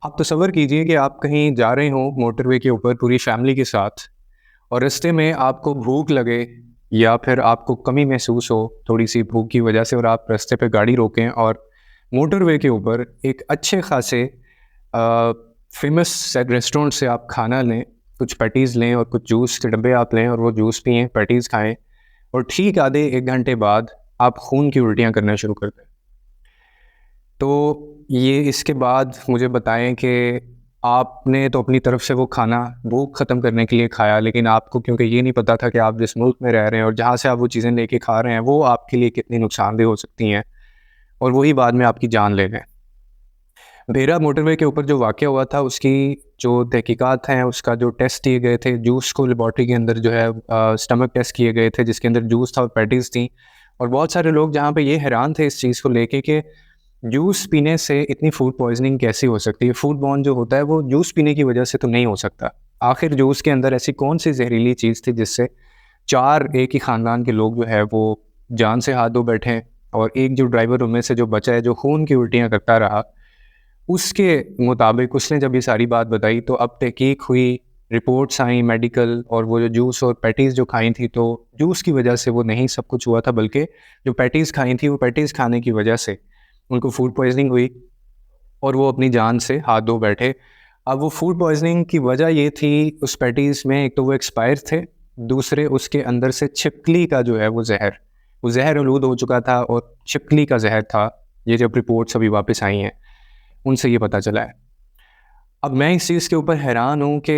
आप तसव्वुर कीजिए कि आप कहीं जा रहे हो मोटरवे के ऊपर पूरी फैमिली के साथ और रास्ते में आपको भूख लगे या फिर आपको कमी महसूस हो थोड़ी सी भूख की वजह से और आप रास्ते पे गाड़ी रोकें और मोटरवे के ऊपर एक अच्छे खासे फेमस रेस्टोरेंट से आप खाना लें, कुछ पैटीज़ लें और कुछ जूस के डब्बे आप लें और वो जूस पिएँ, पैटीज़ खाएँ और ठीक आधे 1 घंटे बाद आप खून की उल्टियाँ करना शुरू कर दें। तो ये इसके बाद मुझे बताएँ कि आपने तो अपनी तरफ से वो खाना भूख ख़त्म करने के लिए खाया, लेकिन आपको क्योंकि ये नहीं पता था कि आप जिस मुल्क में रह रहे हैं और जहाँ से आप वो चीज़ें लेके खा रहे हैं, वो आपके लिए कितनी नुकसानदेह हो सकती हैं और वही बाद में आपकी जान ले लें। मेरा मोटरवे के ऊपर जो वाक़या हुआ था, उसकी जो तहकीकात हैं, उसका जो टेस्ट किए गए थे, जूस को लेबॉर्ट्री के अंदर जो है स्टमक टेस्ट किए गए थे, जिसके अंदर जूस था और पैटीज़ थी और बहुत सारे लोग जहाँ पे ये हैरान थे इस चीज़ को लेके कि जूस पीने से इतनी फूड पॉइज़निंग कैसे हो सकती है? फूड बॉर्न जो होता है वो जूस पीने की वजह से तो नहीं हो सकता। आखिर जूस के अंदर ऐसी कौन-सी ज़हरीली चीज़ थी जिससे 4 एक ही ख़ानदान के लोग जो है वो जान से हाथ धो बैठे और एक जो ड्राइवर उनमें से जो बचा है, जो खून की उल्टियाँ करता रहा, उसके मुताबिक उसने जब ये सारी बात बताई तो अब तहकीक हुई, रिपोर्ट्स आई मेडिकल और वो जो जूस और पैटीज़ जो खाई थी, तो जूस की वजह से वो नहीं सब कुछ हुआ था, बल्कि जो पैटीज़ खाई थी, वो पैटीज़ खाने की वजह से उनको फूड पॉइज़निंग हुई और वो अपनी जान से हाथ धो बैठे। अब वो फूड पॉइज़निंग की वजह ये थी उस पैटीज़ में, एक तो वो एक्सपायर थे, दूसरे उसके अंदर से छिपकली का जो है वो ज़हर आलूद हो चुका था और छिपकली का ज़हर था। ये जब रिपोर्ट्स अभी वापस आई हैं, उनसे ये पता चला है। अब मैं इस चीज़ के ऊपर हैरान हूँ कि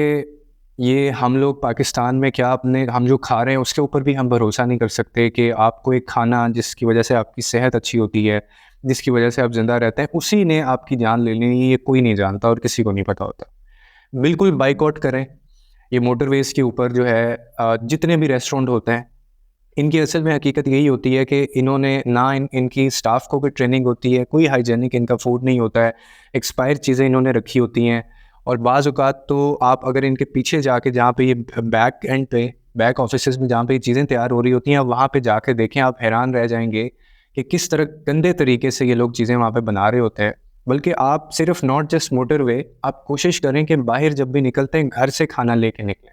ये हम लोग पाकिस्तान में क्या अपने हम जो खा रहे हैं उसके ऊपर भी हम भरोसा नहीं कर सकते कि आपको एक खाना जिसकी वजह से आपकी सेहत अच्छी होती है, जिसकी वजह से आप ज़िंदा रहते हैं, उसी ने आपकी जान ले लेनी, ये कोई नहीं जानता और किसी को नहीं पता होता। बिल्कुल बायकॉट करें, ये मोटरवेज़ के ऊपर जो है जितने भी रेस्टोरेंट होते हैं, इनकी असल में हकीकत यही होती है कि इन्होंने ना इनकी स्टाफ को कोई ट्रेनिंग होती है, कोई हाइजीनिक इनका फूड नहीं होता है, एक्सपायर चीज़ें इन्होंने रखी होती हैं और बाज़ औक़ात तो आप अगर इनके पीछे जाके जहाँ पे ये बैक एंड पे बैक ऑफिसेज़ में जहाँ पे ये चीज़ें तैयार हो रही होती हैं, आप वहाँ पे जाके देखें, आप हैरान रह जाएँगे कि किस तरह गंदे तरीके से ये लोग चीज़ें वहाँ पे बना रहे होते हैं। बल्कि आप सिर्फ़ नॉट जस्ट मोटरवे, आप कोशिश करें कि बाहर जब भी निकलते हैं, घर से खाना लेके निकलें।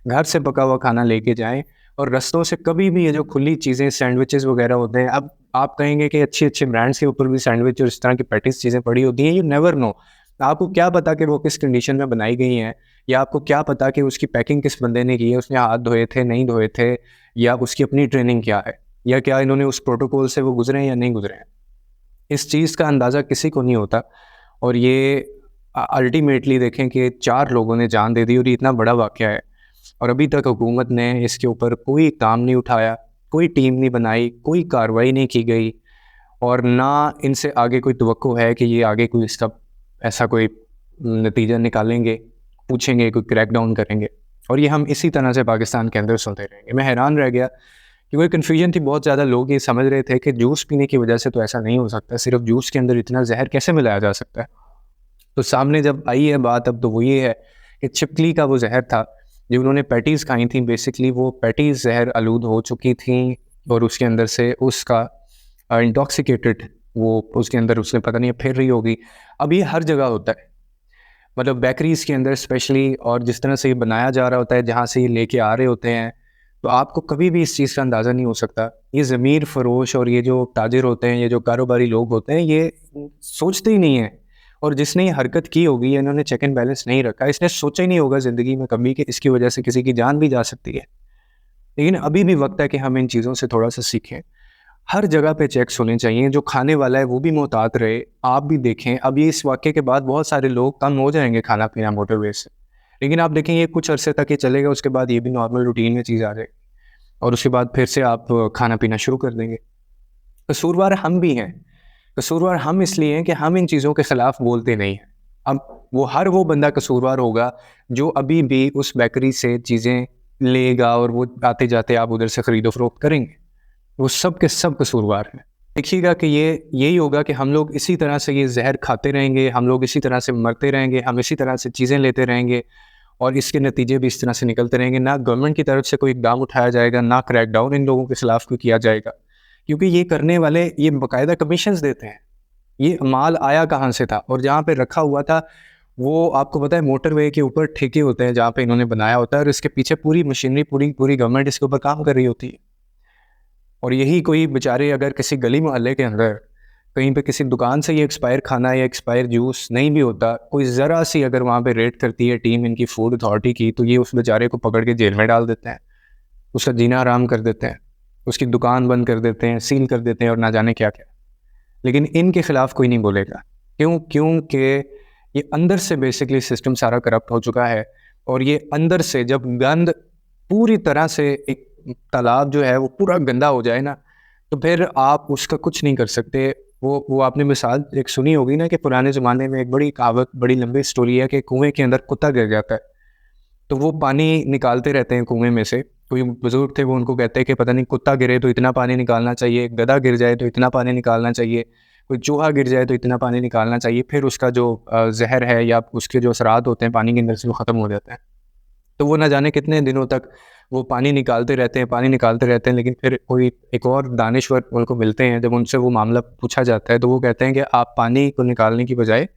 घर से पका हुआ खाना लेके जाएँ और रास्तों से कभी भी ये जो खुली चीज़ें सैंडविचेज़ वगैरह होते हैं, अब आप कहेंगे कि अच्छे-अच्छे ब्रांड्स के ऊपर भी सैंडविच और इस तरह की पैटीज़ चीज़ें पड़ी होती हैं, यू नेवर नो। आपको क्या पता कि वो किस कंडीशन में बनाई गई हैं या आपको क्या पता कि उसकी पैकिंग किस बंदे ने की है, उसने हाथ धोए थे, नहीं धोए थे या उसकी अपनी ट्रेनिंग क्या है या क्या इन्होंने उस प्रोटोकॉल से वो गुज़रे हैं या नहीं गुज़रे हैं। इस चीज़ का अंदाज़ा किसी को नहीं होता और ये अल्टीमेटली देखें कि 4 लोगों ने जान दे दी और ये इतना बड़ा वाक़या है और अभी तक हुकूमत ने इसके ऊपर कोई काम नहीं उठाया, कोई टीम नहीं बनाई, कोई कार्रवाई नहीं की गई और ना इनसे आगे कोई तवक्को है कि ये आगे कोई इसका ऐसा कोई नतीजा निकालेंगे, पूछेंगे, कोई क्रैकडाउन करेंगे और ये हम इसी तरह से पाकिस्तान के अंदर सुनते रहेंगे। मैं हैरान रह गया क्योंकि कन्फ्यूजन थी, बहुत ज़्यादा लोग ये समझ रहे थे कि जूस पीने की वजह से तो ऐसा नहीं हो सकता, सिर्फ़ जूस के अंदर इतना ज़हर कैसे मिलाया जा सकता है? तो सामने जब आई है बात, अब तो वो ये है कि छिपकली का वो ज़हर था, जो उन्होंने पैटीज़ खाई थी, बेसिकली वो पैटीज़ ज़हर आलूद हो चुकी थी और उसके अंदर से उसका इंटॉक्सिकेटेड वो उसके अंदर उसने पता नहीं फिर रही होगी। अब ये हर जगह होता है, मतलब बेकरीज़ के अंदर स्पेशली, और जिस तरह से ये बनाया जा रहा होता है, जहाँ से ये लेके आ रहे होते हैं, तो आपको कभी भी इस चीज़ का अंदाज़ा नहीं हो सकता। ये ज़मीर फ़रोश और ये जो ताजिर होते हैं, ये जो कारोबारी लोग होते हैं, ये सोचते ही नहीं हैं और जिसने ये हरकत की होगी, इन्होंने चेक एंड बैलेंस नहीं रखा, इसने सोचा ही नहीं होगा ज़िंदगी में कभी कि इसकी वजह से किसी की जान भी जा सकती है। लेकिन अभी भी वक़्त है कि हम इन चीज़ों से थोड़ा-सा सीखें। हर जगह पे चेक्स होने चाहिए, जो खाने वाला है वो भी मोहतात रहे, आप भी देखें। अब ये इस वाक़ये के बाद बहुत सारे लोग कम हो जाएँगे खाना-पीना मोटरवे से, लेकिन आप देखें ये कुछ अरसे तक ये चलेगा, उसके बाद ये भी नॉर्मल रूटीन में चीज़ आ जाएगी और उसके बाद फिर से आप खाना-पीना शुरू कर देंगे। कसूरवार हम भी हैं। कसूरवार हम इसलिए हैं कि हम इन चीज़ों के ख़िलाफ़ बोलते नहीं हैं। अब वो बंदा कसूरवार होगा जो अभी भी उस बेकरी से चीज़ें लेगा और वो आते-जाते आप उधर से ख़रीदो-फ़रोख्त करेंगे। वो सब के सब कसूरवार हैं। देखिएगा कि ये यही होगा कि हम लोग इसी तरह से ये ज़हर खाते रहेंगे, हम लोग इसी तरह से मरते रहेंगे, हम इसी तरह से चीज़ें लेते रहेंगे और इसके नतीजे भी इस तरह से निकलते रहेंगे। ना गवर्नमेंट की तरफ से कोई इक़दाम उठाया जाएगा, ना क्रैकडाउन इन लोगों के ख़िलाफ़ कोई किया जाएगा। क्योंकि ये करने वाले ये बाकायदा कमीशंस देते हैं। ये माल आया कहाँ से था और जहाँ पे रखा हुआ था वो आपको पता है मोटरवे के ऊपर ठेके होते हैं जहाँ पे इन्होंने बनाया होता है, और इसके पीछे पूरी मशीनरी, पूरी पूरी गवर्नमेंट इसके ऊपर काम कर रही होती है। और यही कोई बेचारे अगर किसी गली मोहल्ले के अंदर कहीं पे किसी दुकान से ये एक्सपायर खाना या एक्सपायर जूस नहीं भी होता, कोई ज़रा सी अगर वहाँ पे रेड करती है टीम इनकी फूड अथॉरिटी की, तो ये उस बेचारे को पकड़ के जेल में डाल देते हैं, उसका जीना हराम कर देते हैं, उसकी दुकान बंद कर देते हैं, सील कर देते हैं और ना जाने क्या क्या। लेकिन इनके खिलाफ कोई नहीं बोलेगा। क्यों? क्योंकि ये अंदर से बेसिकली सिस्टम सारा करप्ट हो चुका है। और ये अंदर से जब गंद पूरी तरह से, एक तालाब जो है वो पूरा गंदा हो जाए ना, तो फिर आप उसका कुछ नहीं कर सकते। वो आपने मिसाल एक सुनी होगी ना कि पुराने ज़माने में एक बड़ी कहावत, बड़ी लंबी स्टोरी है कि कुएँ के अंदर कुत्ता गिर जाता है, तो वो पानी निकालते रहते हैं कुएँ में से। कोई बुज़ुर्ग थे, वो उनको कहते हैं कि पता नहीं कुत्ता गिरे तो इतना पानी निकालना चाहिए, गधा गिर जाए तो इतना पानी निकालना चाहिए, कोई चूहा गिर जाए तो इतना पानी निकालना चाहिए, फिर उसका जो ज़हर है या उसके जो असरात होते हैं पानी के अंदर से वो ख़त्म हो जाते हैं। तो वो ना जाने कितने दिनों तक वो पानी निकालते रहते हैं, पानी निकालते रहते हैं, लेकिन फिर कोई एक और दानिश्वर उनको मिलते हैं, जब उनसे वो मामला पूछा जाता है तो वो कहते हैं कि आप पानी को निकालने की बजाय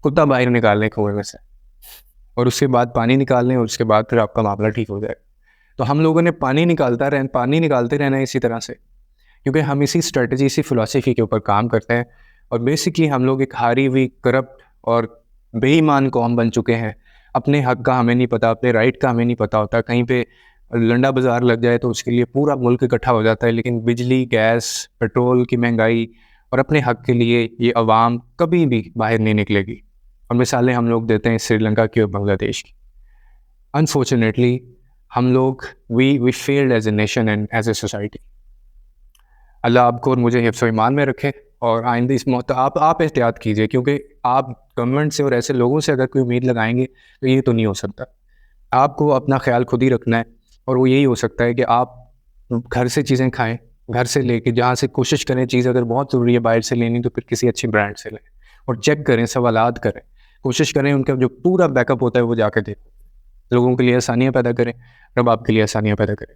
कुत्ता बाहर निकाल लें कुएँ में से, और उसके बाद पानी निकाल लें और उसके बाद फिर आपका मामला ठीक हो जाएगा। तो हम लोगों ने पानी निकालते रहना है इसी तरह से, क्योंकि हम इसी स्ट्रेटजी, इसी फ़िलॉसफी के ऊपर काम करते हैं। और बेसिकली हम लोग एक हारी हुई, करप्ट और बेईमान कौम बन चुके हैं। अपने हक़ का हमें नहीं पता, अपने राइट का हमें नहीं पता होता। कहीं पे लंडा बाज़ार लग जाए तो उसके लिए पूरा मुल्क इकट्ठा हो जाता है, लेकिन बिजली, गैस, पेट्रोल की महंगाई और अपने हक़ के लिए ये अवाम कभी भी बाहर नहीं निकलेगी। और मिसालें हम लोग देते हैं श्रीलंका की और बांग्लादेश की। अनफॉर्चुनेटली हम लोग we failed as a nation and as a society. Allah आपको और मुझे हिफ्ज़-ओ ईमान में रखे, और आइंदा इस मौत आप एहतियात कीजिए, क्योंकि आप गवर्नमेंट से और ऐसे लोगों से अगर कोई उम्मीद लगाएँगे तो ये तो नहीं हो सकता। आपको अपना ख़्याल खुद ही रखना है, और वो यही हो सकता है कि आप घर से चीज़ें खाएँ, घर से लेके जहाँ से कोशिश करें, चीज़ अगर बहुत ज़रूरी है बाहर से लेनी तो फिर किसी अच्छी ब्रांड से लें, और चेक करें, सवालात करें, कोशिश करें उनका जो पूरा बैकअप होता है वो जाके दें। लोगों के लिए आसानियाँ पैदा करें, रब आपके लिए आसानियाँ पैदा करें।